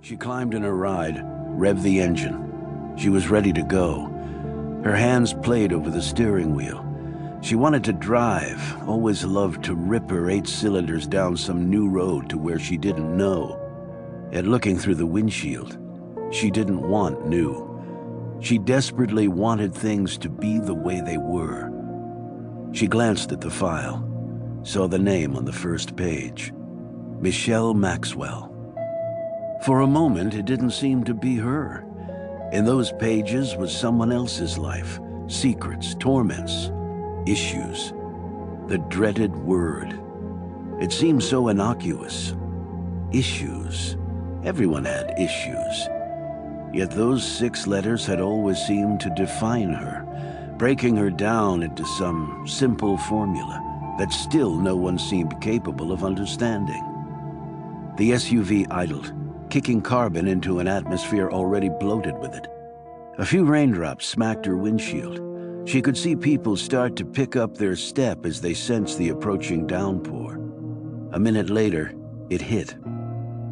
She climbed in her ride, revved the engine. She was ready to go. Her hands played over the steering wheel. She wanted to drive, always loved to rip her 8 cylinders down some new road to where she didn't know. Yet looking through the windshield, she didn't want new. She desperately wanted things to be the way they were. She glanced at the file, saw the name on the first page, Michelle Maxwell. For a moment, it didn't seem to be her. In those pages was someone else's life, secrets, torments, issues. The dreaded word. It seemed so innocuous. Issues. Everyone had issues. Yet those 6 letters had always seemed to define her, breaking her down into some simple formula that still no one seemed capable of understanding. The SUV idled, kicking carbon into an atmosphere already bloated with it. A few raindrops smacked her windshield. She could see people start to pick up their step as they sensed the approaching downpour. A minute later, it hit.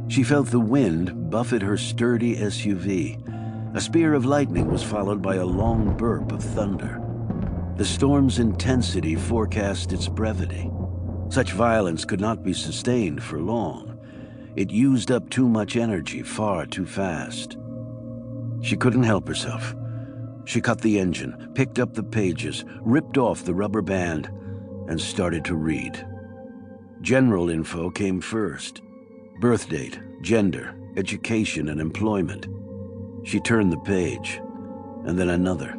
She felt the wind buffet her sturdy SUV. A spear of lightning was followed by a long burp of thunder. The storm's intensity forecast its brevity. Such violence could not be sustained for long. It used up too much energy far too fast. She couldn't help herself. She cut the engine, picked up the pages, ripped off the rubber band, and started to read. General info came first. Birth date, gender, education, and employment. She turned the page, and then another.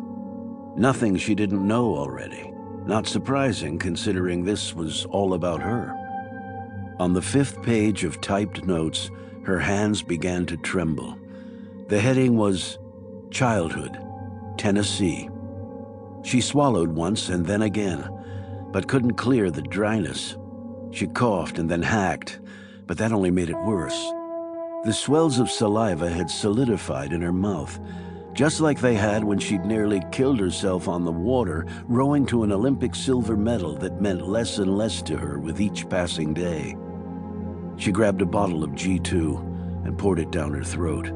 Nothing she didn't know already. Not surprising, considering this was all about her. On the 5th page of typed notes, her hands began to tremble. The heading was Childhood, Tennessee. She swallowed once and then again, but couldn't clear the dryness. She coughed and then hacked, but that only made it worse. The swells of saliva had solidified in her mouth, just like they had when she'd nearly killed herself on the water, rowing to an Olympic silver medal that meant less and less to her with each passing day. She grabbed a bottle of G2 and poured it down her throat,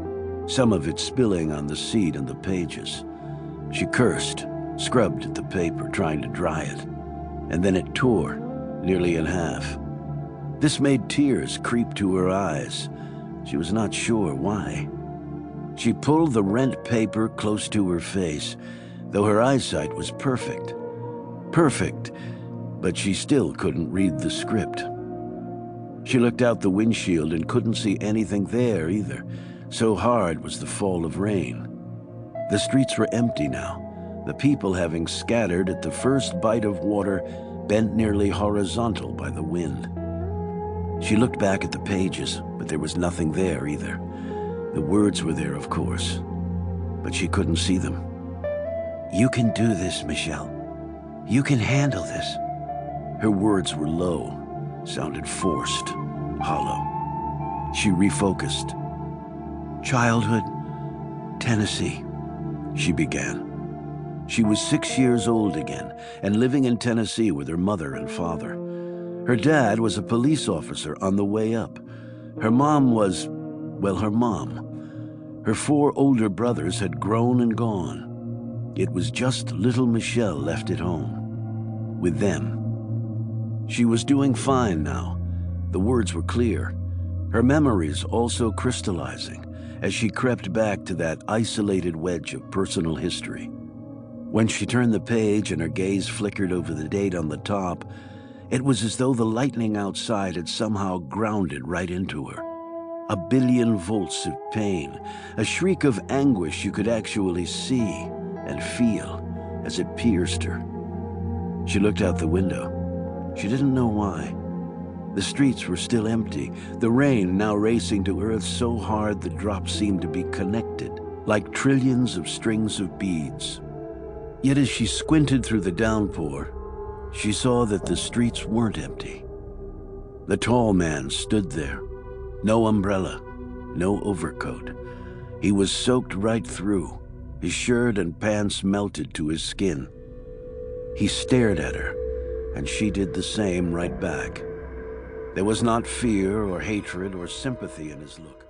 some of it spilling on the seat and the pages. She cursed, scrubbed at the paper, trying to dry it, and then it tore, nearly in half. This made tears creep to her eyes. She was not sure why. She pulled the rent paper close to her face, though her eyesight was perfect. Perfect, but she still couldn't read the script. She looked out the windshield and couldn't see anything there either. So hard was the fall of rain. The streets were empty now, the people having scattered at the first bite of water bent nearly horizontal by the wind. She looked back at the pages, but there was nothing there either. The words were there, of course, but she couldn't see them. "You can do this, Michelle. You can handle this." Her words were low, sounded forced, hollow. She refocused. "Childhood, Tennessee," she began. She was 6 years old again and living in Tennessee with her mother and father. Her dad was a police officer on the way up. Her mom was, well, her mom. Her 4 older brothers had grown and gone. It was just little Michelle left at home, with them. She was doing fine now. The words were clear. Her memories also crystallizing as she crept back to that isolated wedge of personal history. When she turned the page and her gaze flickered over the date on the top, it was as though the lightning outside had somehow grounded right into her. A billion volts of pain, a shriek of anguish you could actually see and feel as it pierced her. She looked out the window. She didn't know why. The streets were still empty, the rain now racing to earth so hard the drops seemed to be connected, like trillions of strings of beads. Yet as she squinted through the downpour, she saw that the streets weren't empty. The tall man stood there. No umbrella, no overcoat. He was soaked right through. His shirt and pants melted to his skin. He stared at her, and she did the same right back. There was not fear or hatred or sympathy in his look.